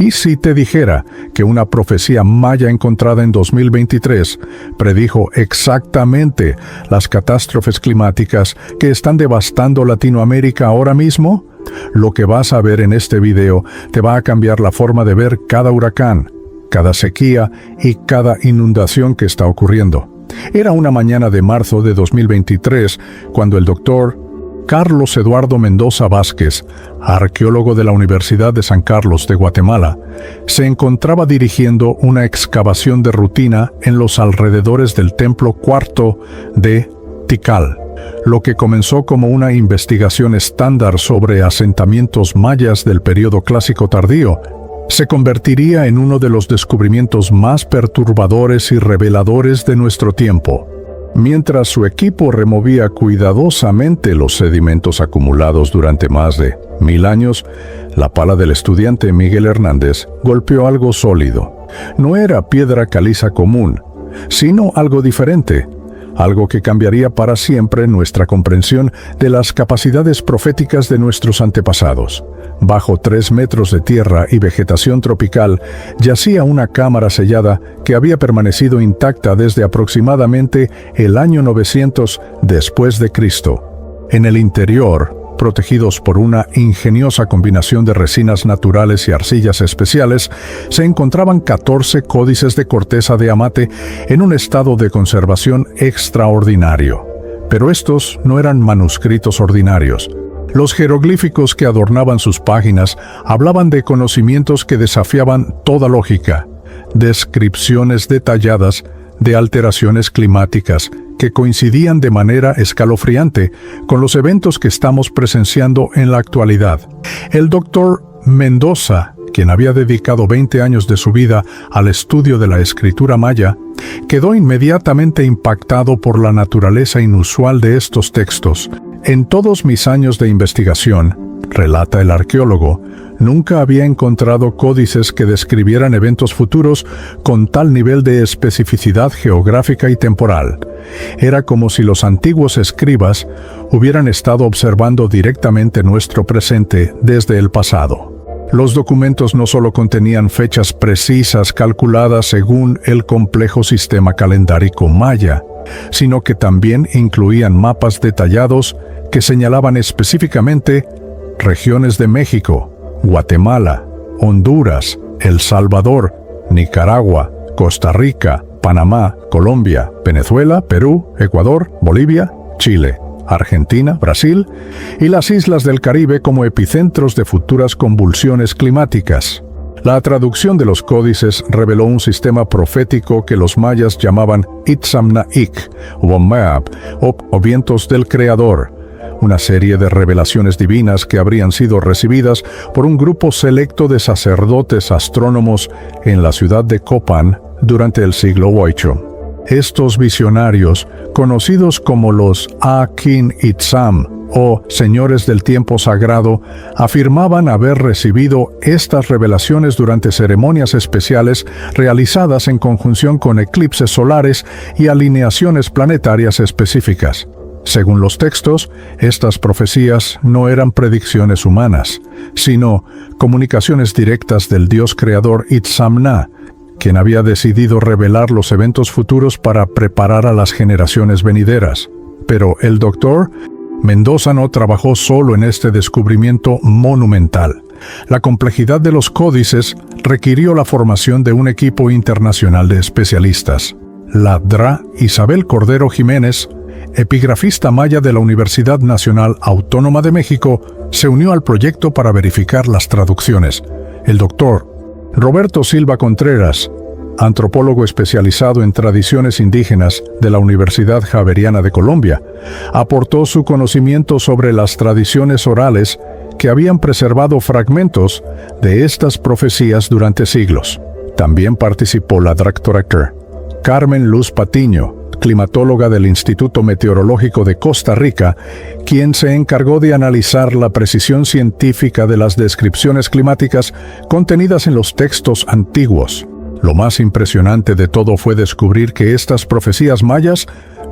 ¿Y si te dijera que una profecía maya encontrada en 2023 predijo exactamente las catástrofes climáticas que están devastando Latinoamérica ahora mismo? Lo que vas a ver en este video te va a cambiar la forma de ver cada huracán, cada sequía y cada inundación que está ocurriendo. Era una mañana de marzo de 2023 cuando el doctor Carlos Eduardo Mendoza Vázquez, arqueólogo de la Universidad de San Carlos de Guatemala, se encontraba dirigiendo una excavación de rutina en los alrededores del templo cuarto de Tikal. Lo que comenzó como una investigación estándar sobre asentamientos mayas del período clásico tardío, se convertiría en uno de los descubrimientos más perturbadores y reveladores de nuestro tiempo. Mientras su equipo removía cuidadosamente los sedimentos acumulados durante más de 1000 años, la pala del estudiante Miguel Hernández golpeó algo sólido. No era piedra caliza común, sino algo diferente, algo que cambiaría para siempre nuestra comprensión de las capacidades proféticas de nuestros antepasados. Bajo 3 metros de tierra y vegetación tropical, yacía una cámara sellada que había permanecido intacta desde aproximadamente el año 900 después de Cristo. En el interior, protegidos por una ingeniosa combinación de resinas naturales y arcillas especiales, se encontraban 14 códices de corteza de amate en un estado de conservación extraordinario. Pero estos no eran manuscritos ordinarios. Los jeroglíficos que adornaban sus páginas hablaban de conocimientos que desafiaban toda lógica, descripciones detalladas de alteraciones climáticas que coincidían de manera escalofriante con los eventos que estamos presenciando en la actualidad. El doctor Mendoza, quien había dedicado 20 años de su vida al estudio de la escritura maya, quedó inmediatamente impactado por la naturaleza inusual de estos textos. En todos mis años de investigación, relata el arqueólogo, nunca había encontrado códices que describieran eventos futuros con tal nivel de especificidad geográfica y temporal. Era como si los antiguos escribas hubieran estado observando directamente nuestro presente desde el pasado. Los documentos no solo contenían fechas precisas calculadas según el complejo sistema calendárico maya, sino que también incluían mapas detallados que señalaban específicamente regiones de México, Guatemala, Honduras, El Salvador, Nicaragua, Costa Rica, Panamá, Colombia, Venezuela, Perú, Ecuador, Bolivia, Chile, Argentina, Brasil y las islas del Caribe como epicentros de futuras convulsiones climáticas. La traducción de los códices reveló un sistema profético que los mayas llamaban Itzamna-Ik, Womab, o vientos del Creador, una serie de revelaciones divinas que habrían sido recibidas por un grupo selecto de sacerdotes astrónomos en la ciudad de Copán durante el siglo VIII. Estos visionarios, conocidos como los Akin Itzam o señores del tiempo sagrado, afirmaban haber recibido estas revelaciones durante ceremonias especiales realizadas en conjunción con eclipses solares y alineaciones planetarias específicas. Según los textos, estas profecías no eran predicciones humanas, sino comunicaciones directas del Dios creador Itzamna, quien había decidido revelar los eventos futuros para preparar a las generaciones venideras. Pero el doctor Mendoza no trabajó solo en este descubrimiento monumental. La complejidad de los códices requirió la formación de un equipo internacional de especialistas. La Dra. Isabel Cordero Jiménez, epigrafista maya de la Universidad Nacional Autónoma de México, se unió al proyecto para verificar las traducciones. El doctor Roberto Silva Contreras, antropólogo especializado en tradiciones indígenas de la Universidad Javeriana de Colombia, aportó su conocimiento sobre las tradiciones orales que habían preservado fragmentos de estas profecías durante siglos. También participó la doctora Carmen Luz Patiño, climatóloga del Instituto Meteorológico de Costa Rica, quien se encargó de analizar la precisión científica de las descripciones climáticas contenidas en los textos antiguos. Lo más impresionante de todo fue descubrir que estas profecías mayas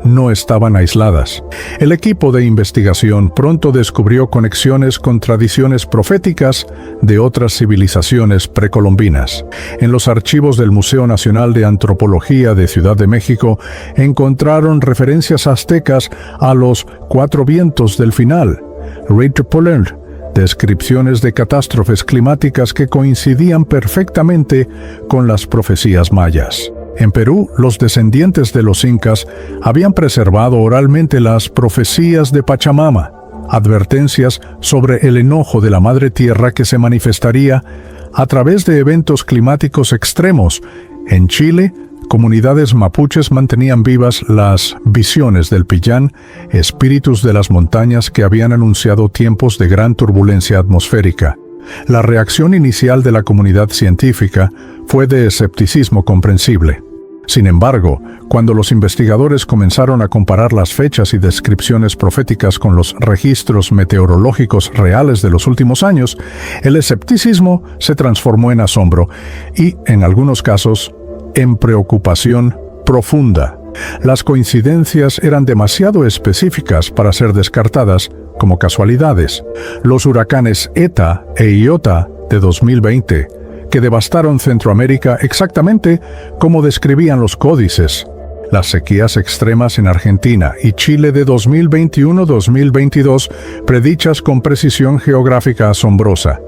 no estaban aisladas. El equipo de investigación pronto descubrió conexiones con tradiciones proféticas de otras civilizaciones precolombinas. En los archivos del Museo Nacional de Antropología de Ciudad de México encontraron referencias aztecas a los 4 vientos del final, Ritter Polar, descripciones de catástrofes climáticas que coincidían perfectamente con las profecías mayas. En Perú, los descendientes de los incas habían preservado oralmente las profecías de Pachamama, advertencias sobre el enojo de la Madre Tierra que se manifestaría a través de eventos climáticos extremos. En Chile, comunidades mapuches mantenían vivas las visiones del Pillán, espíritus de las montañas que habían anunciado tiempos de gran turbulencia atmosférica. La reacción inicial de la comunidad científica fue de escepticismo comprensible. Sin embargo, cuando los investigadores comenzaron a comparar las fechas y descripciones proféticas con los registros meteorológicos reales de los últimos años, el escepticismo se transformó en asombro y, en algunos casos, en preocupación profunda. Las coincidencias eran demasiado específicas para ser descartadas como casualidades. Los huracanes ETA e IOTA de 2020, que devastaron Centroamérica exactamente como describían los códices. Las sequías extremas en Argentina y Chile de 2021-2022, predichas con precisión geográfica asombrosa.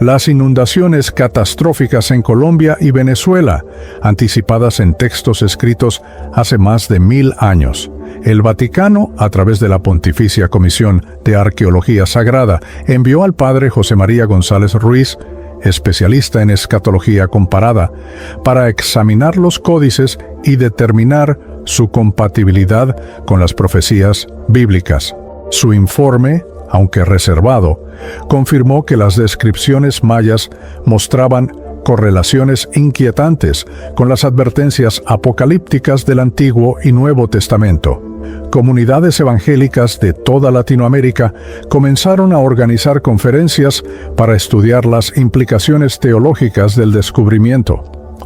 Las inundaciones catastróficas en Colombia y Venezuela, anticipadas en textos escritos hace más de 1000 años. El Vaticano, a través de la Pontificia Comisión de Arqueología Sagrada, envió al padre José María González Ruiz, especialista en escatología comparada, para examinar los códices y determinar su compatibilidad con las profecías bíblicas. Su informe, aunque reservado, confirmó que las descripciones mayas mostraban correlaciones inquietantes con las advertencias apocalípticas del Antiguo y Nuevo Testamento. Comunidades evangélicas de toda Latinoamérica comenzaron a organizar conferencias para estudiar las implicaciones teológicas del descubrimiento.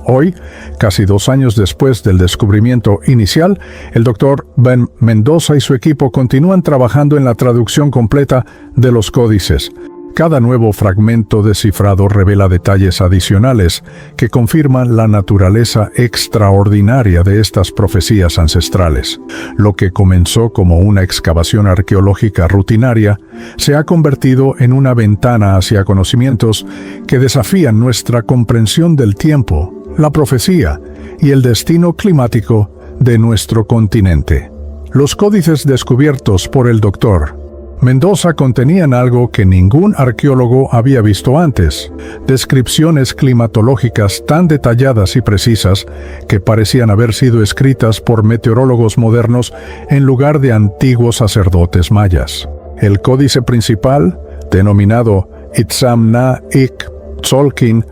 Hoy, casi 2 años después del descubrimiento inicial, el Dr. Ben Mendoza y su equipo continúan trabajando en la traducción completa de los códices. Cada nuevo fragmento descifrado revela detalles adicionales que confirman la naturaleza extraordinaria de estas profecías ancestrales. Lo que comenzó como una excavación arqueológica rutinaria se ha convertido en una ventana hacia conocimientos que desafían nuestra comprensión del tiempo, la profecía y el destino climático de nuestro continente. Los códices descubiertos por el Dr. Mendoza contenían algo que ningún arqueólogo había visto antes: descripciones climatológicas tan detalladas y precisas que parecían haber sido escritas por meteorólogos modernos en lugar de antiguos sacerdotes mayas. El códice principal, denominado Itzamna-Ik Tzolkin,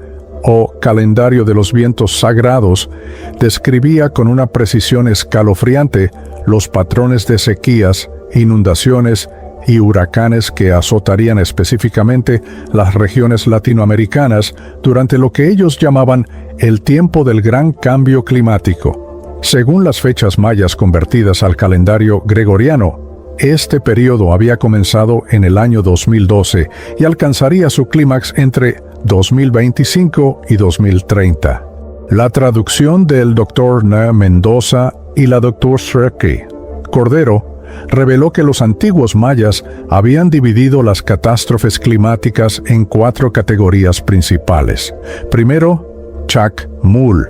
o Calendario de los Vientos Sagrados, describía con una precisión escalofriante los patrones de sequías, inundaciones y huracanes que azotarían específicamente las regiones latinoamericanas durante lo que ellos llamaban el tiempo del gran cambio climático. Según las fechas mayas convertidas al calendario gregoriano, este periodo había comenzado en el año 2012 y alcanzaría su clímax entre 2025 y 2030. La traducción del Dr. Mendoza y la Dr. Sreki Cordero reveló que los antiguos mayas habían dividido las catástrofes climáticas en 4 categorías principales. Primero, Chacmul,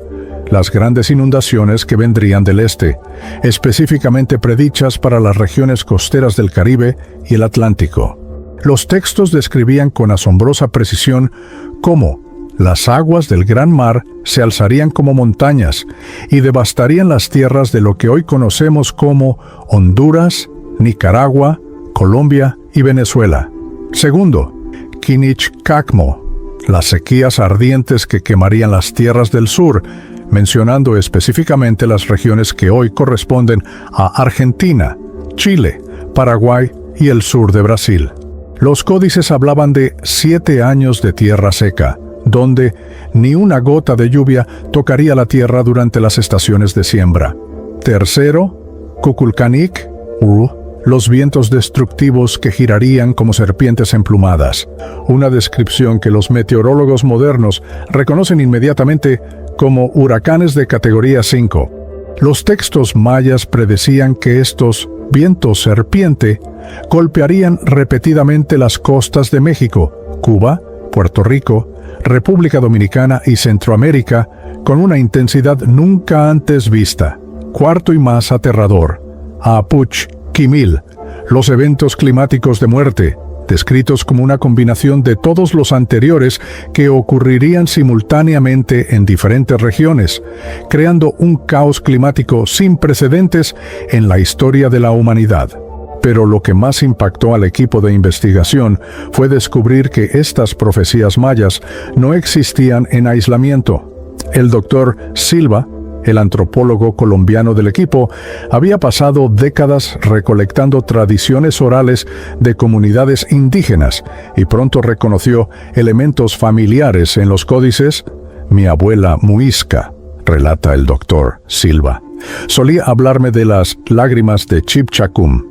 las grandes inundaciones que vendrían del este, específicamente predichas para las regiones costeras del Caribe y el Atlántico. Los textos describían con asombrosa precisión cómo las aguas del gran mar se alzarían como montañas y devastarían las tierras de lo que hoy conocemos como Honduras, Nicaragua, Colombia y Venezuela. Segundo, Quinichcacmo, las sequías ardientes que quemarían las tierras del sur, mencionando específicamente las regiones que hoy corresponden a Argentina, Chile, Paraguay y el sur de Brasil. Los códices hablaban de 7 años de tierra seca, donde ni una gota de lluvia tocaría la tierra durante las estaciones de siembra. Tercero, Kukulkanik, los vientos destructivos que girarían como serpientes emplumadas, una descripción que los meteorólogos modernos reconocen inmediatamente como huracanes de categoría 5. Los textos mayas predecían que estos vientos serpiente golpearían repetidamente las costas de México, Cuba, Puerto Rico, República Dominicana y Centroamérica con una intensidad nunca antes vista. Cuarto y más aterrador, Apuch Kimil, los eventos climáticos de muerte, descritos como una combinación de todos los anteriores que ocurrirían simultáneamente en diferentes regiones, creando un caos climático sin precedentes en la historia de la humanidad. Pero lo que más impactó al equipo de investigación fue descubrir que estas profecías mayas no existían en aislamiento. El doctor Silva, el antropólogo colombiano del equipo, había pasado décadas recolectando tradiciones orales de comunidades indígenas y pronto reconoció elementos familiares en los códices. Mi abuela Muisca, relata el doctor Silva, solía hablarme de las lágrimas de Chipchacum,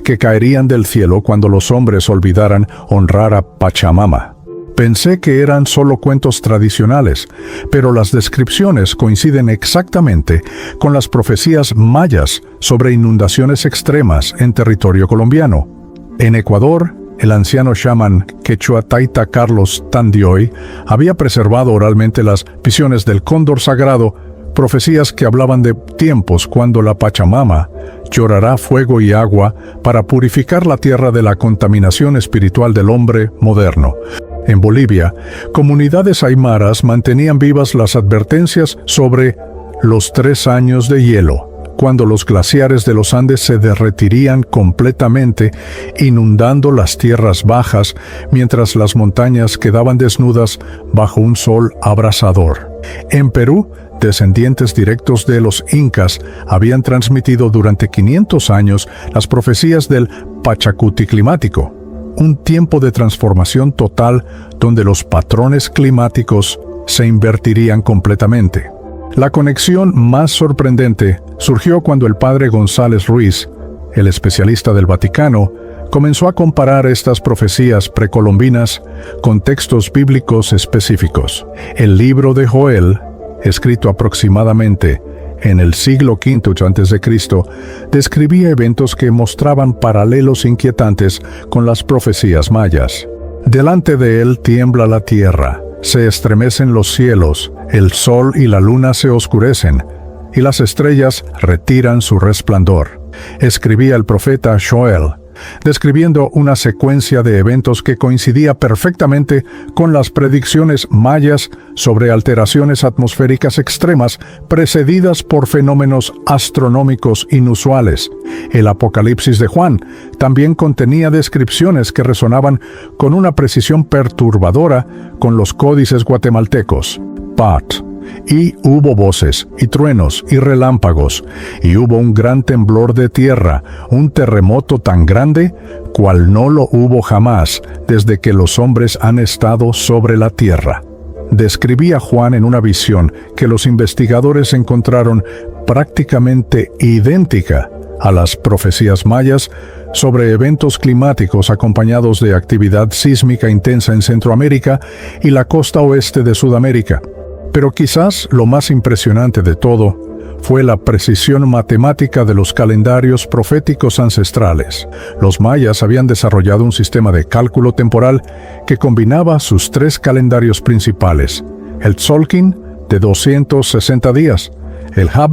que caerían del cielo cuando los hombres olvidaran honrar a Pachamama. Pensé que eran solo cuentos tradicionales, pero las descripciones coinciden exactamente con las profecías mayas sobre inundaciones extremas en territorio colombiano. En Ecuador, el anciano chamán quechua Taita Carlos Tandioy había preservado oralmente las visiones del cóndor sagrado, profecías que hablaban de tiempos cuando la Pachamama llorará fuego y agua para purificar la tierra de la contaminación espiritual del hombre moderno. En Bolivia, comunidades aymaras mantenían vivas las advertencias sobre los 3 años de hielo, cuando los glaciares de los Andes se derretirían completamente, inundando las tierras bajas, mientras las montañas quedaban desnudas bajo un sol abrasador. En Perú, descendientes directos de los incas habían transmitido durante 500 años las profecías del Pachacuti climático, un tiempo de transformación total donde los patrones climáticos se invertirían completamente. La conexión más sorprendente surgió cuando el padre González Ruiz, el especialista del Vaticano, comenzó a comparar estas profecías precolombinas con textos bíblicos específicos. El libro de Joel, escrito aproximadamente en el siglo V a.C., describía eventos que mostraban paralelos inquietantes con las profecías mayas. Delante de él tiembla la tierra, se estremecen los cielos, el sol y la luna se oscurecen, y las estrellas retiran su resplandor. Escribía el profeta Joel, describiendo una secuencia de eventos que coincidía perfectamente con las predicciones mayas sobre alteraciones atmosféricas extremas precedidas por fenómenos astronómicos inusuales. El Apocalipsis de Juan también contenía descripciones que resonaban con una precisión perturbadora con los códices guatemaltecos. Y hubo voces, y truenos, y relámpagos, y hubo un gran temblor de tierra, un terremoto tan grande, cual no lo hubo jamás, desde que los hombres han estado sobre la tierra. Describía Juan en una visión que los investigadores encontraron prácticamente idéntica a las profecías mayas sobre eventos climáticos acompañados de actividad sísmica intensa en Centroamérica y la costa oeste de Sudamérica. Pero quizás lo más impresionante de todo fue la precisión matemática de los calendarios proféticos ancestrales. Los mayas habían desarrollado un sistema de cálculo temporal que combinaba sus 3 calendarios principales: el Tzolkin, de 260 días, el Hab,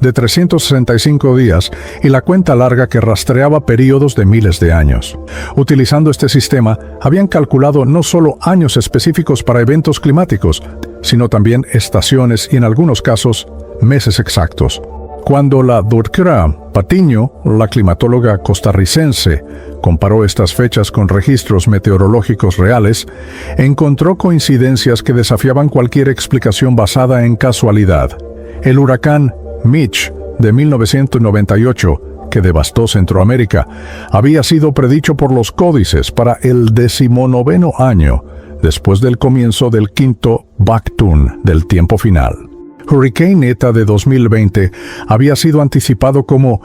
de 365 días, y la cuenta larga que rastreaba períodos de miles de años. Utilizando este sistema, habían calculado no solo años específicos para eventos climáticos, sino también estaciones y en algunos casos, meses exactos. Cuando la doctora Patiño, la climatóloga costarricense, comparó estas fechas con registros meteorológicos reales, encontró coincidencias que desafiaban cualquier explicación basada en casualidad. El huracán Mitch, de 1998, que devastó Centroamérica, había sido predicho por los códices para el 19º año, después del comienzo del quinto Bactún del tiempo final. Hurricane Eta de 2020 había sido anticipado como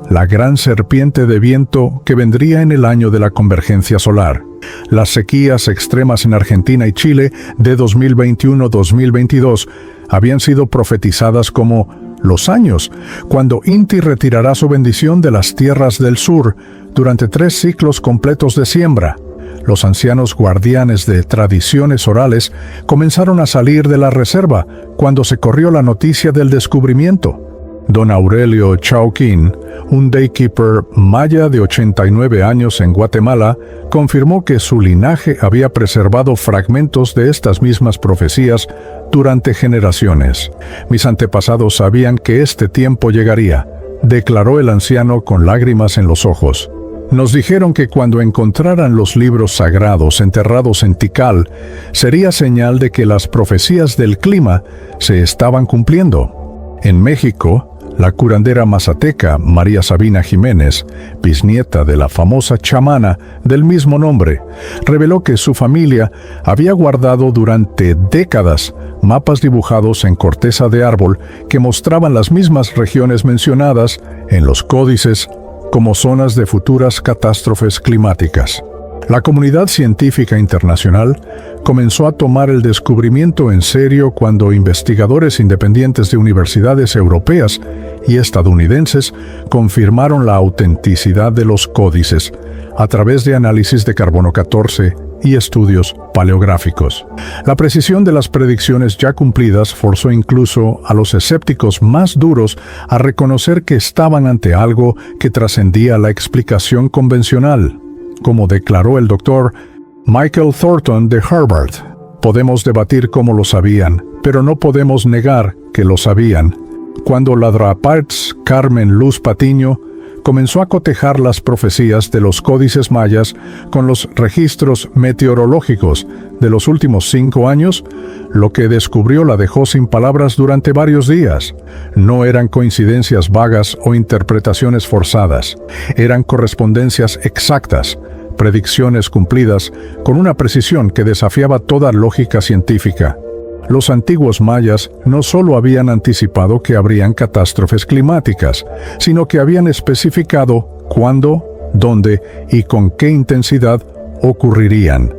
la gran serpiente de viento que vendría en el año de la convergencia solar. Las sequías extremas en Argentina y Chile de 2021-2022 habían sido profetizadas como los años cuando Inti retirará su bendición de las tierras del sur durante 3 ciclos completos de siembra. Los ancianos guardianes de tradiciones orales comenzaron a salir de la reserva cuando se corrió la noticia del descubrimiento. Don Aurelio Chauquín, un daykeeper maya de 89 años en Guatemala, confirmó que su linaje había preservado fragmentos de estas mismas profecías durante generaciones. Mis antepasados sabían que este tiempo llegaría, declaró el anciano con lágrimas en los ojos. Nos dijeron que cuando encontraran los libros sagrados enterrados en Tikal, sería señal de que las profecías del clima se estaban cumpliendo. En México, la curandera mazateca María Sabina Jiménez, bisnieta de la famosa chamana del mismo nombre, reveló que su familia había guardado durante décadas mapas dibujados en corteza de árbol que mostraban las mismas regiones mencionadas en los códices como zonas de futuras catástrofes climáticas. La comunidad científica internacional comenzó a tomar el descubrimiento en serio cuando investigadores independientes de universidades europeas y estadounidenses confirmaron la autenticidad de los códices a través de análisis de carbono 14 y estudios paleográficos. La precisión de las predicciones ya cumplidas forzó incluso a los escépticos más duros a reconocer que estaban ante algo que trascendía la explicación convencional. Como declaró el doctor Michael Thornton de Harvard, podemos debatir cómo lo sabían, pero no podemos negar que lo sabían. Cuando la Draparts Carmen Luz Patiño comenzó a cotejar las profecías de los códices mayas con los registros meteorológicos de los últimos 5 años, lo que descubrió la dejó sin palabras durante varios días. No eran coincidencias vagas o interpretaciones forzadas, eran correspondencias exactas, predicciones cumplidas con una precisión que desafiaba toda lógica científica. Los antiguos mayas no solo habían anticipado que habrían catástrofes climáticas, sino que habían especificado cuándo, dónde y con qué intensidad ocurrirían.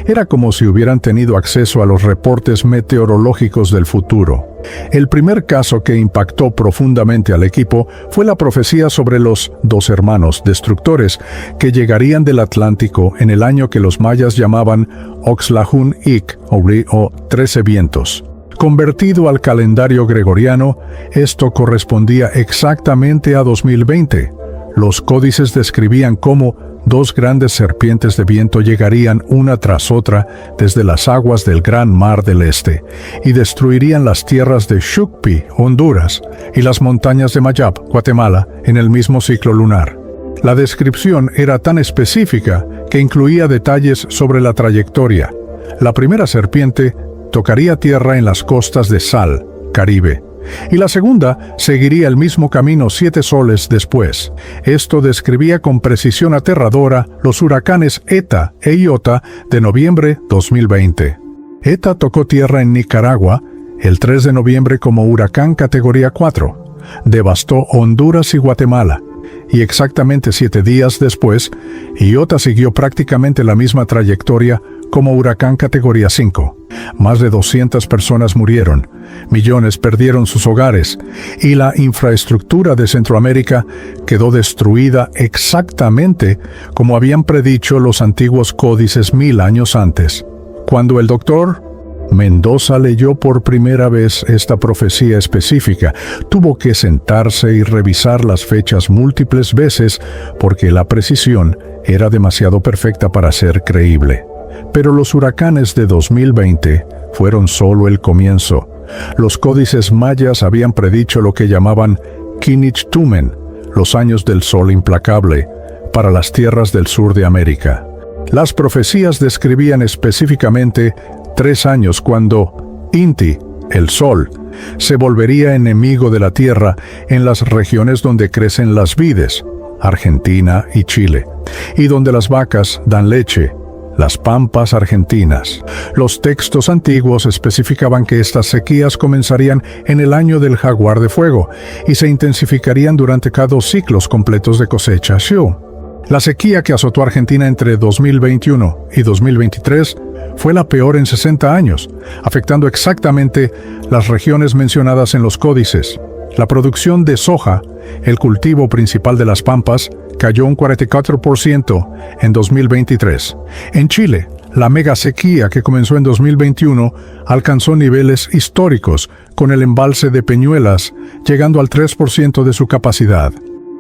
Era como si hubieran tenido acceso a los reportes meteorológicos del futuro. El primer caso que impactó profundamente al equipo fue la profecía sobre los 2 hermanos destructores que llegarían del Atlántico en el año que los mayas llamaban Oxlahun Ik, o 13 vientos. Convertido al calendario gregoriano, esto correspondía exactamente a 2020. Los códices describían cómo 2 grandes serpientes de viento llegarían una tras otra desde las aguas del Gran Mar del Este y destruirían las tierras de Shukpi, Honduras, y las montañas de Mayab, Guatemala, en el mismo ciclo lunar. La descripción era tan específica que incluía detalles sobre la trayectoria. La primera serpiente tocaría tierra en las costas de Sal, Caribe, y la segunda seguiría el mismo camino 7 soles después. Esto describía con precisión aterradora los huracanes Eta e Iota de noviembre 2020. Eta tocó tierra en Nicaragua el 3 de noviembre como huracán categoría 4. Devastó Honduras y Guatemala. Y exactamente 7 días después, Iota siguió prácticamente la misma trayectoria como huracán categoría 5. Más de 200 personas murieron, millones perdieron sus hogares y la infraestructura de Centroamérica quedó destruida exactamente como habían predicho los antiguos códices 1000 años antes. Cuando el doctor Mendoza leyó por primera vez esta profecía específica, tuvo que sentarse y revisar las fechas múltiples veces porque la precisión era demasiado perfecta para ser creíble. Pero los huracanes de 2020 fueron solo el comienzo. Los códices mayas habían predicho lo que llamaban Kinich-Tumen, los años del sol implacable, para las tierras del sur de América. Las profecías describían específicamente 3 años cuando Inti, el sol, se volvería enemigo de la tierra en las regiones donde crecen las vides, Argentina y Chile, y donde las vacas dan leche, las pampas argentinas. Los textos antiguos especificaban que estas sequías comenzarían en el año del jaguar de fuego y se intensificarían durante cada 2 ciclos completos de cosecha Shu. La sequía que azotó a Argentina entre 2021 y 2023 fue la peor en 60 años, afectando exactamente las regiones mencionadas en los códices. La producción de soja, el cultivo principal de las pampas, cayó un 44% en 2023. En Chile, la mega sequía que comenzó en 2021 alcanzó niveles históricos, con el embalse de Peñuelas llegando al 3% de su capacidad.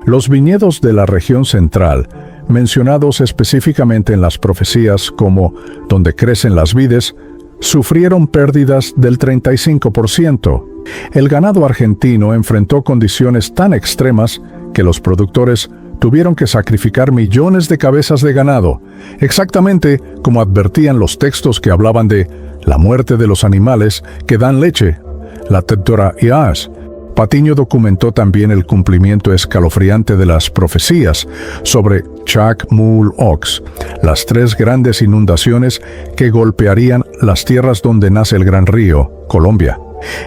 Los viñedos de la región central, mencionados específicamente en las profecías como donde crecen las vides, sufrieron pérdidas del 35%. El ganado argentino enfrentó condiciones tan extremas que los productores tuvieron que sacrificar millones de cabezas de ganado, exactamente como advertían los textos que hablaban de la muerte de los animales que dan leche, la Torah Iash. Patiño documentó también el cumplimiento escalofriante de las profecías sobre Chak Mul Ox, las 3 grandes inundaciones que golpearían las tierras donde nace el gran río, Colombia,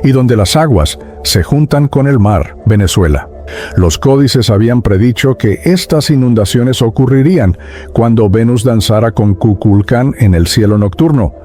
y donde las aguas se juntan con el mar, Venezuela. Los códices habían predicho que estas inundaciones ocurrirían cuando Venus danzara con Kukulcán en el cielo nocturno,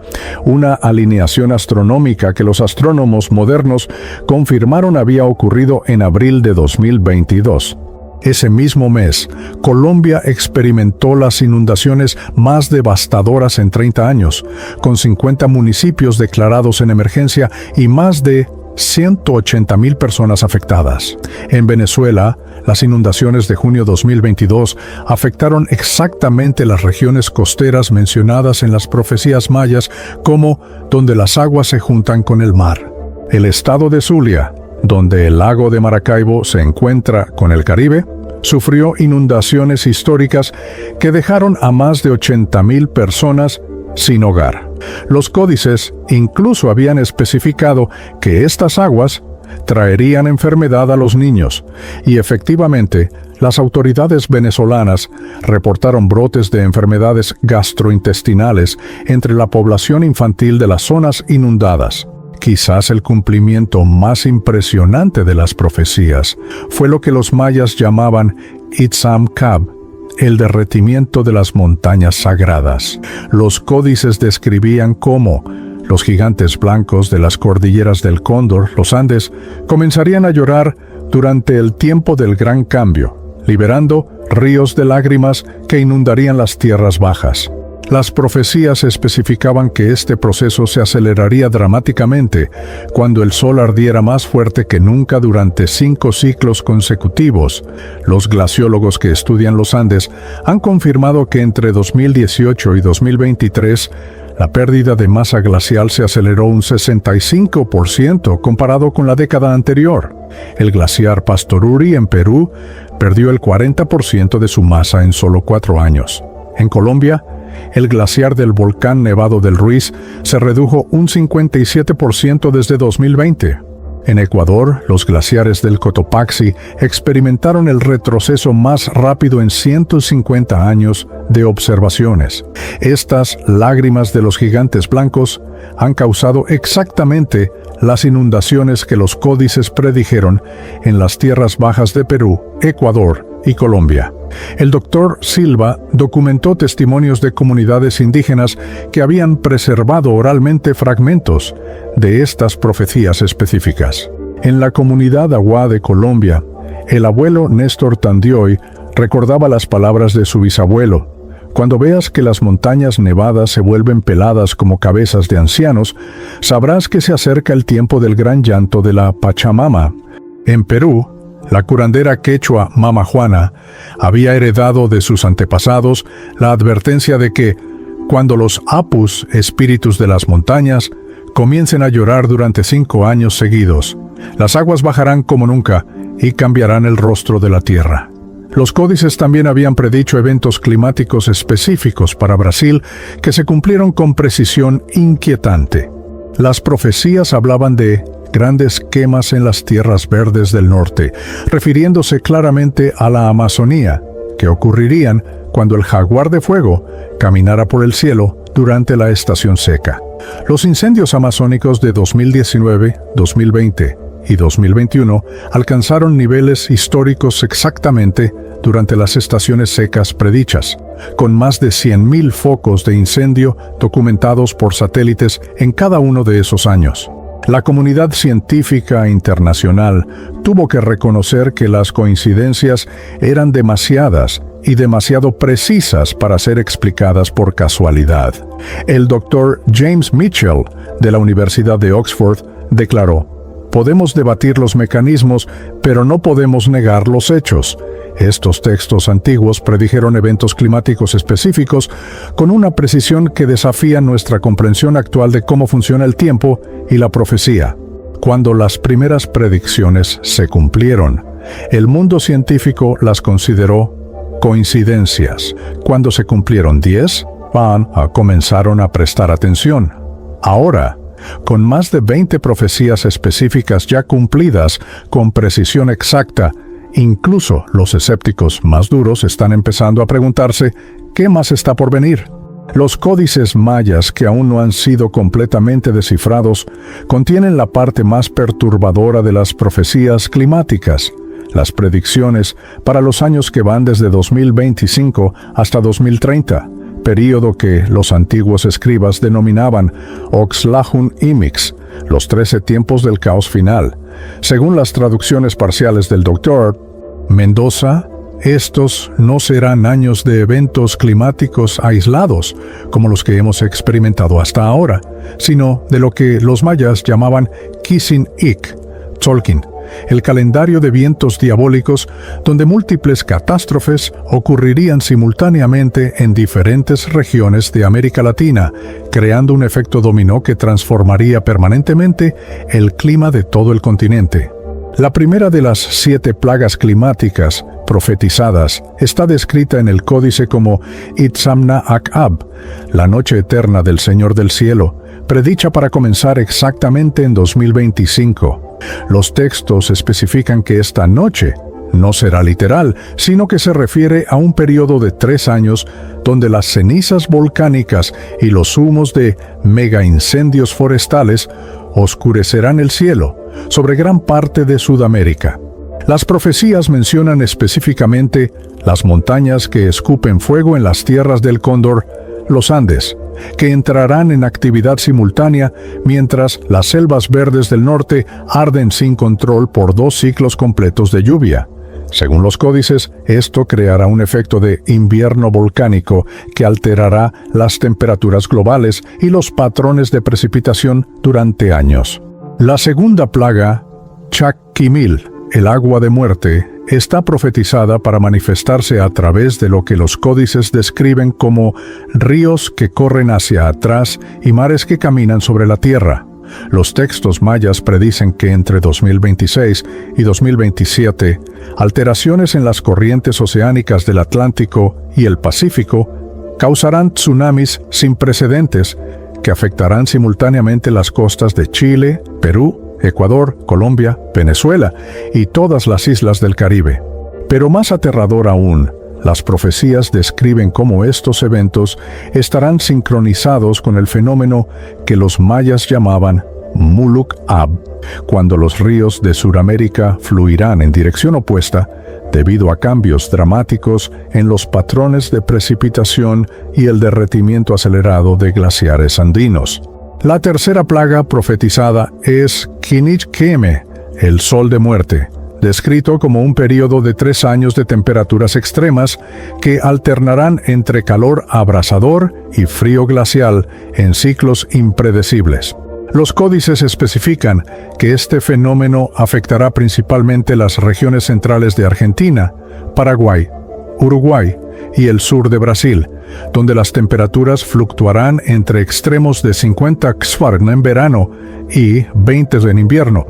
una alineación astronómica que los astrónomos modernos confirmaron había ocurrido en abril de 2022. Ese mismo mes, Colombia experimentó las inundaciones más devastadoras en 30 años, con 50 municipios declarados en emergencia y más de 180,000 personas afectadas. En Venezuela, las inundaciones de junio 2022 afectaron exactamente las regiones costeras mencionadas en las profecías mayas como donde las aguas se juntan con el mar. El estado de Zulia, donde el lago de Maracaibo se encuentra con el Caribe, sufrió inundaciones históricas que dejaron a más de 80,000 personas sin hogar. Los códices incluso habían especificado que estas aguas traerían enfermedad a los niños, y efectivamente, las autoridades venezolanas reportaron brotes de enfermedades gastrointestinales entre la población infantil de las zonas inundadas. Quizás el cumplimiento más impresionante de las profecías fue lo que los mayas llamaban Itzam Kab, el derretimiento de las montañas sagradas. Los códices describían cómo los gigantes blancos de las cordilleras del Cóndor, los Andes, comenzarían a llorar durante el tiempo del Gran Cambio, liberando ríos de lágrimas que inundarían las tierras bajas. Las profecías especificaban que este proceso se aceleraría dramáticamente cuando el sol ardiera más fuerte que nunca durante 5 ciclos consecutivos. Los glaciólogos que estudian los Andes han confirmado que entre 2018 y 2023 la pérdida de masa glacial se aceleró un 65% comparado con la década anterior. El glaciar Pastoruri en Perú perdió el 40% de su masa en solo 4 años. En Colombia, el glaciar del volcán Nevado del Ruiz se redujo un 57% desde 2020. En Ecuador, los glaciares del Cotopaxi experimentaron el retroceso más rápido en 150 años de observaciones. Estas lágrimas de los gigantes blancos han causado exactamente las inundaciones que los códices predijeron en las tierras bajas de Perú, Ecuador y Colombia. El doctor Silva documentó testimonios de comunidades indígenas que habían preservado oralmente fragmentos de estas profecías específicas. En la comunidad Aguá de Colombia, el abuelo Néstor Tandioy recordaba las palabras de su bisabuelo: cuando veas que las montañas nevadas se vuelven peladas como cabezas de ancianos, sabrás que se acerca el tiempo del gran llanto de la Pachamama. En Perú, la curandera quechua Mama Juana había heredado de sus antepasados la advertencia de que, cuando los apus, espíritus de las montañas, comiencen a llorar durante 5 años seguidos, las aguas bajarán como nunca y cambiarán el rostro de la tierra. Los códices también habían predicho eventos climáticos específicos para Brasil que se cumplieron con precisión inquietante. Las profecías hablaban de grandes quemas en las tierras verdes del norte, refiriéndose claramente a la Amazonía, que ocurrirían cuando el jaguar de fuego caminara por el cielo durante la estación seca. Los incendios amazónicos de 2019, 2020 y 2021 alcanzaron niveles históricos exactamente durante las estaciones secas predichas, con más de 100.000 focos de incendio documentados por satélites en cada uno de esos años. La comunidad científica internacional tuvo que reconocer que las coincidencias eran demasiadas y demasiado precisas para ser explicadas por casualidad. El Dr. James Mitchell, de la Universidad de Oxford, declaró: "Podemos debatir los mecanismos, pero no podemos negar los hechos. Estos textos antiguos predijeron eventos climáticos específicos con una precisión que desafía nuestra comprensión actual de cómo funciona el tiempo y la profecía. Cuando las primeras predicciones se cumplieron, el mundo científico las consideró coincidencias. Cuando se cumplieron 10, comenzaron a prestar atención. Ahora, con más de 20 profecías específicas ya cumplidas con precisión exacta, incluso los escépticos más duros están empezando a preguntarse ¿qué más está por venir? Los códices mayas, que aún no han sido completamente descifrados, contienen la parte más perturbadora de las profecías climáticas, las predicciones para los años que van desde 2025 hasta 2030, período que los antiguos escribas denominaban Oxlahun Imix, los 13 tiempos del caos final. Según las traducciones parciales del Dr. Mendoza, estos no serán años de eventos climáticos aislados, como los que hemos experimentado hasta ahora, sino de lo que los mayas llamaban Kisin-Ik, Tzolkin, el calendario de vientos diabólicos donde múltiples catástrofes ocurrirían simultáneamente en diferentes regiones de América Latina, creando un efecto dominó que transformaría permanentemente el clima de todo el continente. La primera de las 7 plagas climáticas profetizadas está descrita en el códice como Itzamna Akab, la noche eterna del Señor del Cielo, predicha para comenzar exactamente en 2025. Los textos especifican que esta noche no será literal, sino que se refiere a un periodo de 3 años donde las cenizas volcánicas y los humos de megaincendios forestales oscurecerán el cielo sobre gran parte de Sudamérica. Las profecías mencionan específicamente las montañas que escupen fuego en las tierras del Cóndor, los Andes, que entrarán en actividad simultánea mientras las selvas verdes del norte arden sin control por 2 ciclos completos de lluvia. Según los códices, esto creará un efecto de invierno volcánico que alterará las temperaturas globales y los patrones de precipitación durante años. La segunda plaga, Chakimil, el agua de muerte, está profetizada para manifestarse a través de lo que los códices describen como ríos que corren hacia atrás y mares que caminan sobre la tierra. Los textos mayas predicen que entre 2026 y 2027, alteraciones en las corrientes oceánicas del Atlántico y el Pacífico causarán tsunamis sin precedentes que afectarán simultáneamente las costas de Chile, Perú, Ecuador, Colombia, Venezuela y todas las islas del Caribe. Pero más aterrador aún, las profecías describen cómo estos eventos estarán sincronizados con el fenómeno que los mayas llamaban Muluk Ab, cuando los ríos de Sudamérica fluirán en dirección opuesta debido a cambios dramáticos en los patrones de precipitación y el derretimiento acelerado de glaciares andinos. La tercera plaga profetizada es Kinich-Keme, el sol de muerte, descrito como un periodo de 3 años de temperaturas extremas que alternarán entre calor abrasador y frío glacial en ciclos impredecibles. Los códices especifican que este fenómeno afectará principalmente las regiones centrales de Argentina, Paraguay, Uruguay y el sur de Brasil, donde las temperaturas fluctuarán entre extremos de 50 Xfarn en verano y 20 en invierno,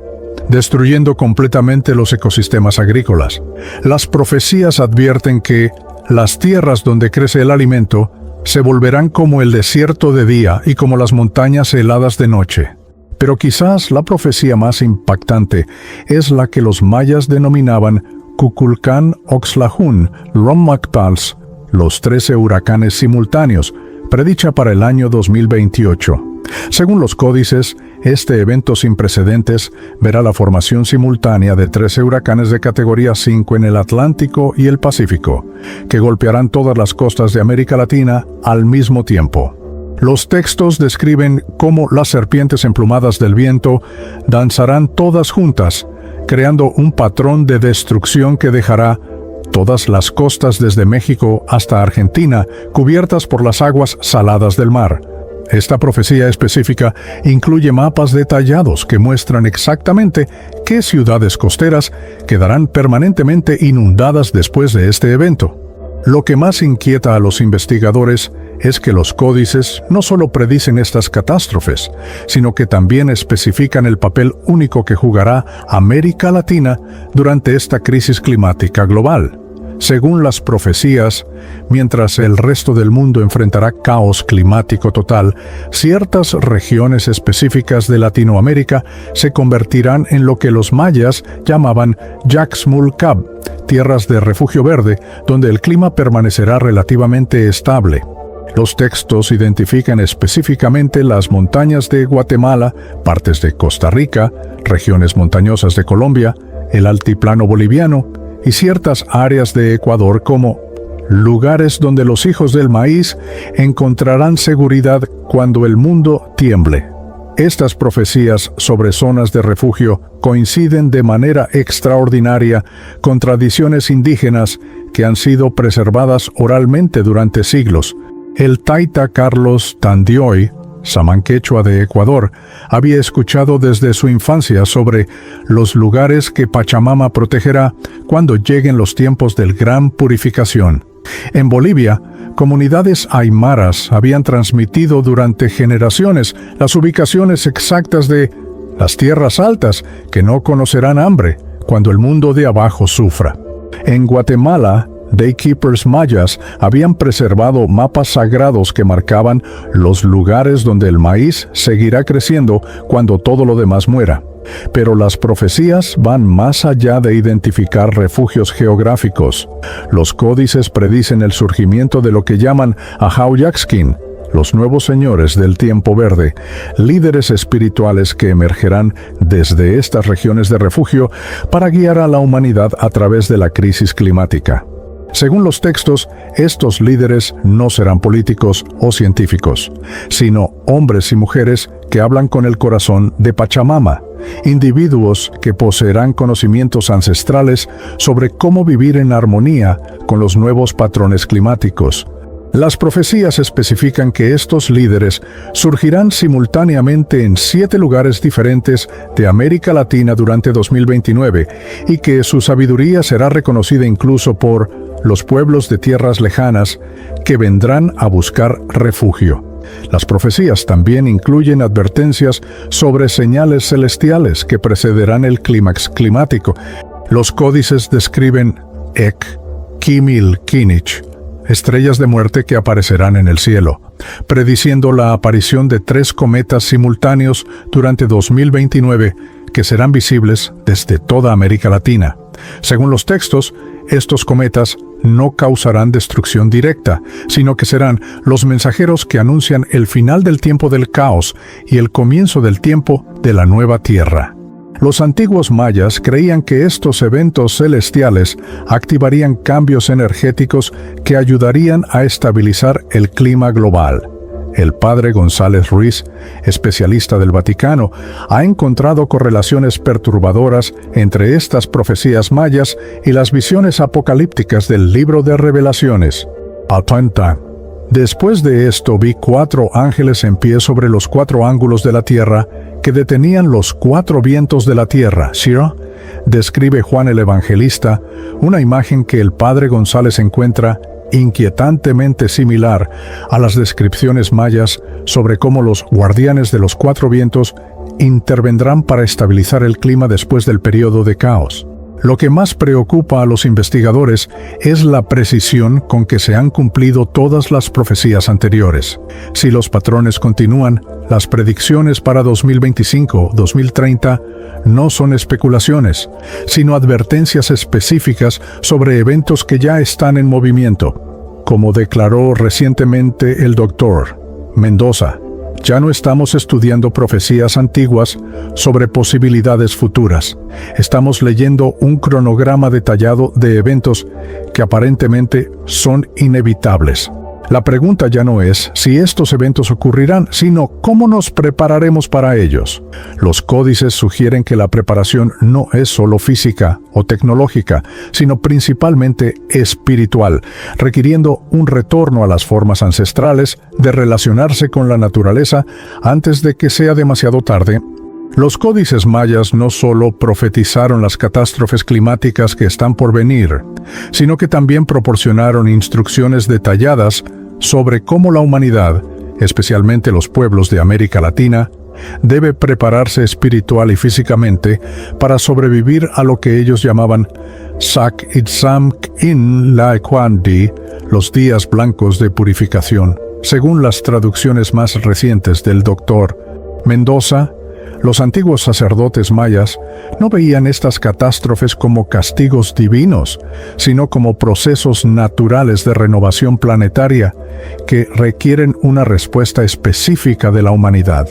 destruyendo completamente los ecosistemas agrícolas. Las profecías advierten que las tierras donde crece el alimento se volverán como el desierto de día y como las montañas heladas de noche. Pero quizás la profecía más impactante es la que los mayas denominaban Kukulkan Oxlahun Rommakpals, los 13 huracanes simultáneos, predicha para el año 2028. Según los códices, este evento sin precedentes verá la formación simultánea de 13 huracanes de categoría 5 en el Atlántico y el Pacífico, que golpearán todas las costas de América Latina al mismo tiempo. Los textos describen cómo las serpientes emplumadas del viento danzarán todas juntas, creando un patrón de destrucción que dejará todas las costas desde México hasta Argentina cubiertas por las aguas saladas del mar. Esta profecía específica incluye mapas detallados que muestran exactamente qué ciudades costeras quedarán permanentemente inundadas después de este evento. Lo que más inquieta a los investigadores es que los códices no solo predicen estas catástrofes, sino que también especifican el papel único que jugará América Latina durante esta crisis climática global. Según las profecías, mientras el resto del mundo enfrentará caos climático total, ciertas regiones específicas de Latinoamérica se convertirán en lo que los mayas llamaban Yaxmulcab, tierras de refugio verde, donde el clima permanecerá relativamente estable. Los textos identifican específicamente las montañas de Guatemala, partes de Costa Rica, regiones montañosas de Colombia, el altiplano boliviano, y ciertas áreas de Ecuador como lugares donde los hijos del maíz encontrarán seguridad cuando el mundo tiemble. Estas profecías sobre zonas de refugio coinciden de manera extraordinaria con tradiciones indígenas que han sido preservadas oralmente durante siglos. El taita Carlos Tandioy, samán quechua de Ecuador, había escuchado desde su infancia sobre los lugares que Pachamama protegerá cuando lleguen los tiempos del Gran Purificación. En Bolivia, comunidades aymaras habían transmitido durante generaciones las ubicaciones exactas de las tierras altas que no conocerán hambre cuando el mundo de abajo sufra. En Guatemala, Daykeepers mayas habían preservado mapas sagrados que marcaban los lugares donde el maíz seguirá creciendo cuando todo lo demás muera. Pero las profecías van más allá de identificar refugios geográficos. Los códices predicen el surgimiento de lo que llaman Ahauyaxkin, los nuevos señores del tiempo verde, líderes espirituales que emergerán desde estas regiones de refugio para guiar a la humanidad a través de la crisis climática. Según los textos, estos líderes no serán políticos o científicos, sino hombres y mujeres que hablan con el corazón de Pachamama, individuos que poseerán conocimientos ancestrales sobre cómo vivir en armonía con los nuevos patrones climáticos. Las profecías especifican que estos líderes surgirán simultáneamente en 7 lugares diferentes de América Latina durante 2029 y que su sabiduría será reconocida incluso por los pueblos de tierras lejanas que vendrán a buscar refugio. Las profecías también incluyen advertencias sobre señales celestiales que precederán el clímax climático. Los códices describen Kimil-Kinich, estrellas de muerte que aparecerán en el cielo, prediciendo la aparición de 3 cometas simultáneos durante 2029 que serán visibles desde toda América Latina. Según los textos, estos cometas no causarán destrucción directa, sino que serán los mensajeros que anuncian el final del tiempo del caos y el comienzo del tiempo de la nueva tierra. Los antiguos mayas creían que estos eventos celestiales activarían cambios energéticos que ayudarían a estabilizar el clima global. El padre González Ruiz, especialista del Vaticano, ha encontrado correlaciones perturbadoras entre estas profecías mayas y las visiones apocalípticas del libro de Revelaciones. Atenta. Después de esto vi 4 ángeles en pie sobre los 4 ángulos de la tierra que detenían los 4 vientos de la tierra. Shira describe Juan el Evangelista, una imagen que el padre González encuentra inquietantemente similar a las descripciones mayas sobre cómo los guardianes de los 4 vientos intervendrán para estabilizar el clima después del periodo de caos. Lo que más preocupa a los investigadores es la precisión con que se han cumplido todas las profecías anteriores. Si los patrones continúan, las predicciones para 2025-2030 no son especulaciones, sino advertencias específicas sobre eventos que ya están en movimiento. Como declaró recientemente el Dr. Mendoza, ya no estamos estudiando profecías antiguas sobre posibilidades futuras. Estamos leyendo un cronograma detallado de eventos que aparentemente son inevitables. La pregunta ya no es si estos eventos ocurrirán, sino cómo nos prepararemos para ellos. Los códices sugieren que la preparación no es solo física o tecnológica, sino principalmente espiritual, requiriendo un retorno a las formas ancestrales de relacionarse con la naturaleza antes de que sea demasiado tarde. Los códices mayas no solo profetizaron las catástrofes climáticas que están por venir, sino que también proporcionaron instrucciones detalladas sobre cómo la humanidad, especialmente los pueblos de América Latina, debe prepararse espiritual y físicamente para sobrevivir a lo que ellos llamaban Sak Itzamk in Laekwandi, los días blancos de purificación. Según las traducciones más recientes del Dr. Mendoza, los antiguos sacerdotes mayas no veían estas catástrofes como castigos divinos, sino como procesos naturales de renovación planetaria que requieren una respuesta específica de la humanidad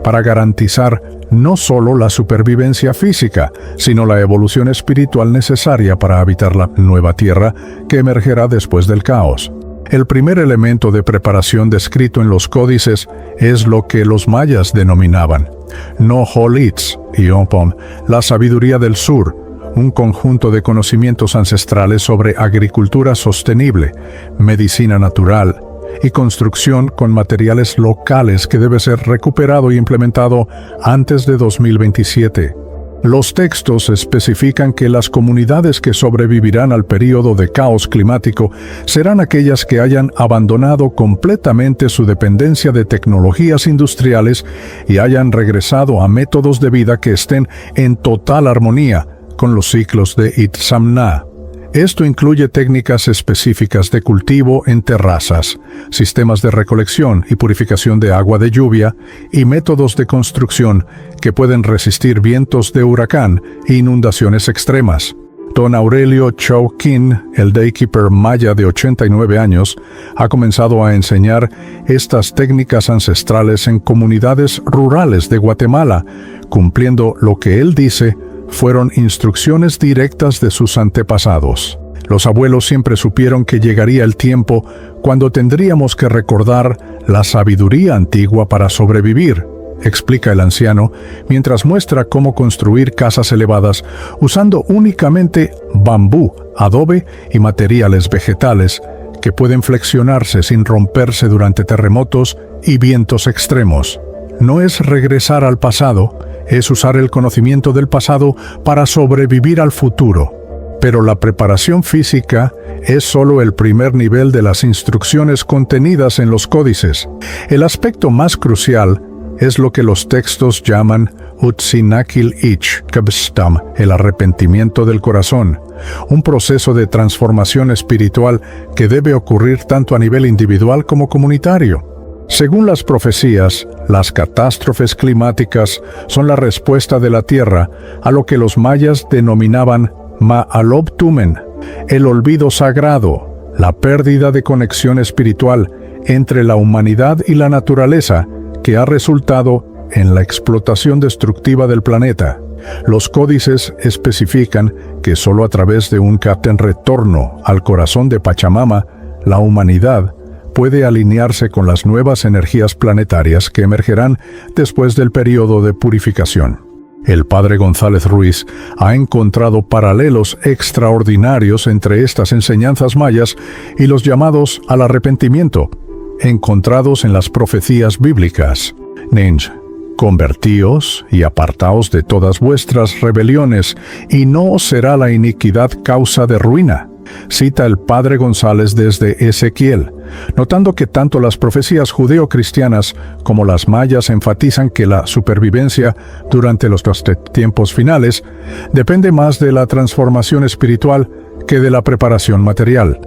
para garantizar no solo la supervivencia física, sino la evolución espiritual necesaria para habitar la nueva tierra que emergerá después del caos. El primer elemento de preparación descrito en los códices es lo que los mayas denominaban Noholitz y Ompom, la sabiduría del sur, un conjunto de conocimientos ancestrales sobre agricultura sostenible, medicina natural y construcción con materiales locales que debe ser recuperado y implementado antes de 2027. Los textos especifican que las comunidades que sobrevivirán al período de caos climático serán aquellas que hayan abandonado completamente su dependencia de tecnologías industriales y hayan regresado a métodos de vida que estén en total armonía con los ciclos de Itzamna. Esto incluye técnicas específicas de cultivo en terrazas, sistemas de recolección y purificación de agua de lluvia y métodos de construcción que pueden resistir vientos de huracán e inundaciones extremas. Don Aurelio Chauquín, el daykeeper maya de 89 años, ha comenzado a enseñar estas técnicas ancestrales en comunidades rurales de Guatemala, cumpliendo lo que él dice fueron instrucciones directas de sus antepasados. Los abuelos siempre supieron que llegaría el tiempo cuando tendríamos que recordar la sabiduría antigua para sobrevivir, explica el anciano, mientras muestra cómo construir casas elevadas usando únicamente bambú, adobe y materiales vegetales que pueden flexionarse sin romperse durante terremotos y vientos extremos. No es regresar al pasado, es usar el conocimiento del pasado para sobrevivir al futuro. Pero la preparación física es solo el primer nivel de las instrucciones contenidas en los códices. El aspecto más crucial es lo que los textos llaman Utsinakil Ich Kabstam, el arrepentimiento del corazón, un proceso de transformación espiritual que debe ocurrir tanto a nivel individual como comunitario. Según las profecías, las catástrofes climáticas son la respuesta de la Tierra a lo que los mayas denominaban Ma'alob Tumen, el olvido sagrado, la pérdida de conexión espiritual entre la humanidad y la naturaleza que ha resultado en la explotación destructiva del planeta. Los códices especifican que solo a través de un retorno al corazón de Pachamama, la humanidad puede alinearse con las nuevas energías planetarias que emergerán después del periodo de purificación. El padre González Ruiz ha encontrado paralelos extraordinarios entre estas enseñanzas mayas y los llamados al arrepentimiento, encontrados en las profecías bíblicas. Ninj, convertíos y apartaos de todas vuestras rebeliones, y no os será la iniquidad causa de ruina. Cita el padre González desde Ezequiel, notando que tanto las profecías judeo-cristianas como las mayas enfatizan que la supervivencia durante los tiempos finales depende más de la transformación espiritual que de la preparación material.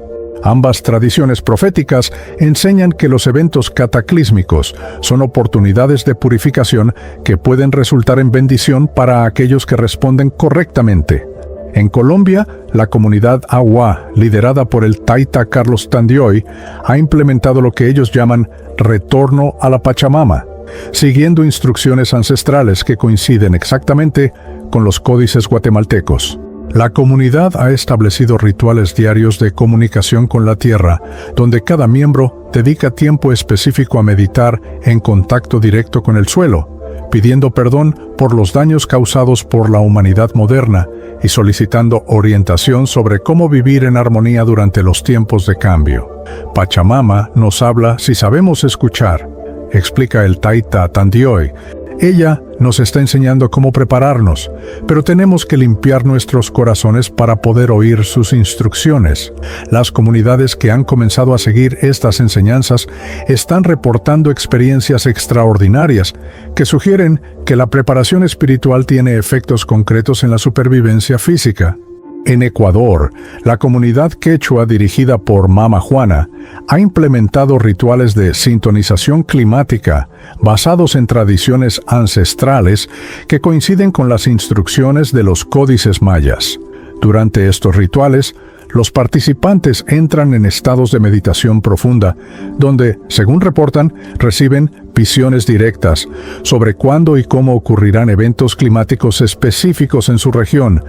Ambas tradiciones proféticas enseñan que los eventos cataclísmicos son oportunidades de purificación que pueden resultar en bendición para aquellos que responden correctamente. En Colombia, la comunidad Agua, liderada por el taita Carlos Tandioy, ha implementado lo que ellos llaman retorno a la Pachamama, siguiendo instrucciones ancestrales que coinciden exactamente con los códices guatemaltecos. La comunidad ha establecido rituales diarios de comunicación con la tierra, donde cada miembro dedica tiempo específico a meditar en contacto directo con el suelo, pidiendo perdón por los daños causados por la humanidad moderna y solicitando orientación sobre cómo vivir en armonía durante los tiempos de cambio. Pachamama nos habla si sabemos escuchar, explica el taita Tandioy. Ella nos está enseñando cómo prepararnos, pero tenemos que limpiar nuestros corazones para poder oír sus instrucciones. Las comunidades que han comenzado a seguir estas enseñanzas están reportando experiencias extraordinarias que sugieren que la preparación espiritual tiene efectos concretos en la supervivencia física. En Ecuador, la comunidad quechua dirigida por Mama Juana ha implementado rituales de sintonización climática basados en tradiciones ancestrales que coinciden con las instrucciones de los códices mayas. Durante estos rituales, los participantes entran en estados de meditación profunda, donde, según reportan, reciben visiones directas sobre cuándo y cómo ocurrirán eventos climáticos específicos en su región.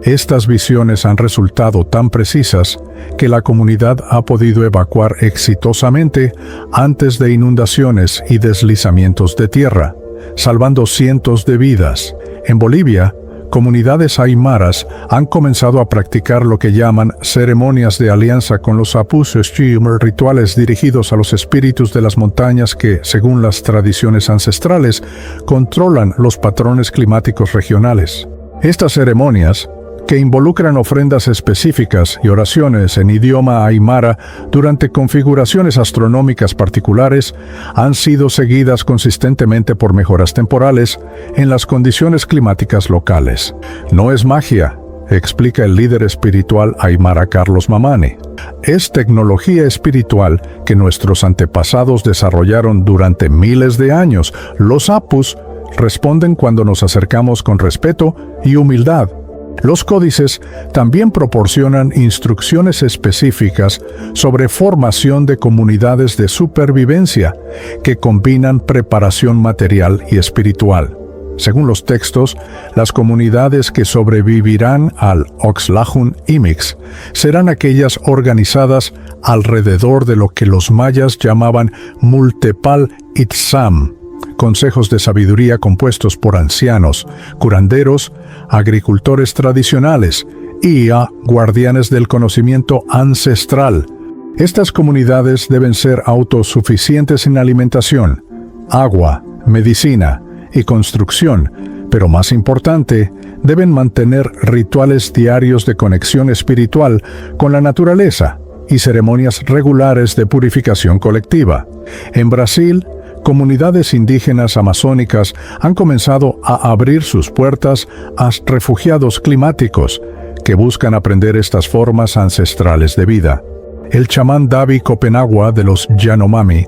Estas visiones han resultado tan precisas que la comunidad ha podido evacuar exitosamente antes de inundaciones y deslizamientos de tierra, salvando cientos de vidas. En Bolivia, comunidades aymaras han comenzado a practicar lo que llaman ceremonias de alianza con los apus, rituales dirigidos a los espíritus de las montañas que, según las tradiciones ancestrales, controlan los patrones climáticos regionales. Estas ceremonias, que involucran ofrendas específicas y oraciones en idioma aymara durante configuraciones astronómicas particulares, han sido seguidas consistentemente por mejoras temporales en las condiciones climáticas locales. No es magia, explica el líder espiritual aymara Carlos Mamani. Es tecnología espiritual que nuestros antepasados desarrollaron durante miles de años. Los apus responden cuando nos acercamos con respeto y humildad. Los códices también proporcionan instrucciones específicas sobre formación de comunidades de supervivencia que combinan preparación material y espiritual. Según los textos, las comunidades que sobrevivirán al Oxlajun Imix serán aquellas organizadas alrededor de lo que los mayas llamaban Multepal Itzam, consejos de sabiduría compuestos por ancianos, curanderos, agricultores tradicionales y guardianes del conocimiento ancestral. Estas comunidades deben ser autosuficientes en alimentación, agua, medicina y construcción, pero más importante, deben mantener rituales diarios de conexión espiritual con la naturaleza y ceremonias regulares de purificación colectiva. En Brasil, comunidades indígenas amazónicas han comenzado a abrir sus puertas a refugiados climáticos que buscan aprender estas formas ancestrales de vida. El chamán Davi Copenagua de los Yanomami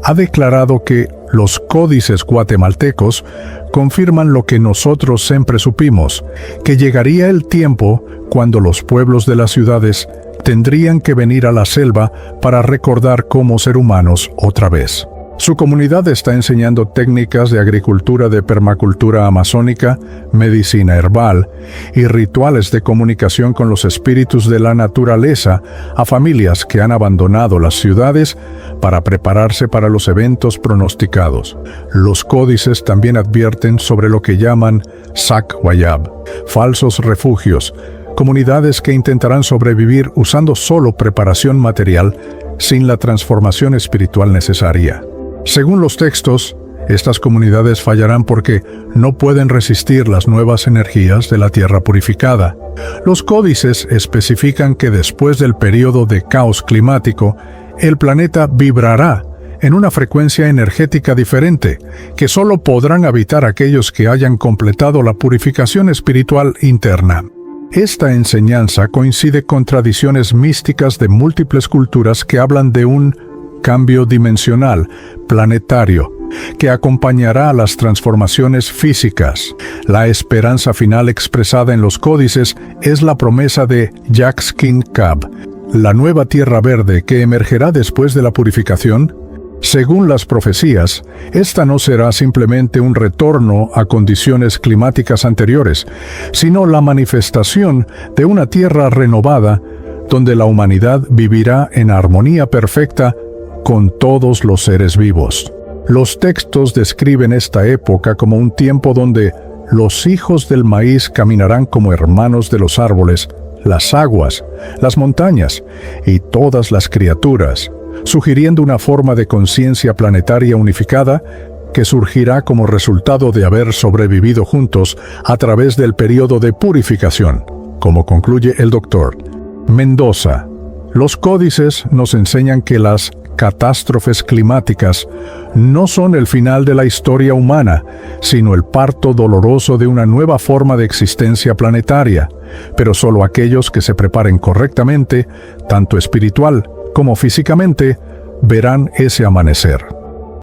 ha declarado que los códices guatemaltecos confirman lo que nosotros siempre supimos, que llegaría el tiempo cuando los pueblos de las ciudades tendrían que venir a la selva para recordar cómo ser humanos otra vez. Su comunidad está enseñando técnicas de agricultura de permacultura amazónica, medicina herbal y rituales de comunicación con los espíritus de la naturaleza a familias que han abandonado las ciudades para prepararse para los eventos pronosticados. Los códices también advierten sobre lo que llaman Sac Wayab, falsos refugios, comunidades que intentarán sobrevivir usando solo preparación material sin la transformación espiritual necesaria. Según los textos, estas comunidades fallarán porque no pueden resistir las nuevas energías de la tierra purificada. Los códices especifican que después del periodo de caos climático, el planeta vibrará en una frecuencia energética diferente, que solo podrán habitar aquellos que hayan completado la purificación espiritual interna. Esta enseñanza coincide con tradiciones místicas de múltiples culturas que hablan de un cambio dimensional, planetario, que acompañará a las transformaciones físicas. La esperanza final expresada en los códices es la promesa de Yaq-Skin-Khab, la nueva tierra verde que emergerá después de la purificación. Según las profecías, esta no será simplemente un retorno a condiciones climáticas anteriores, sino la manifestación de una tierra renovada donde la humanidad vivirá en armonía perfecta con todos los seres vivos. Los textos describen esta época como un tiempo donde los hijos del maíz caminarán como hermanos de los árboles, las aguas, las montañas y todas las criaturas, sugiriendo una forma de conciencia planetaria unificada que surgirá como resultado de haber sobrevivido juntos a través del periodo de purificación, como concluye el Dr. Mendoza. Los códices nos enseñan que las catástrofes climáticas no son el final de la historia humana, sino el parto doloroso de una nueva forma de existencia planetaria, pero solo aquellos que se preparen correctamente, tanto espiritual como físicamente, verán ese amanecer.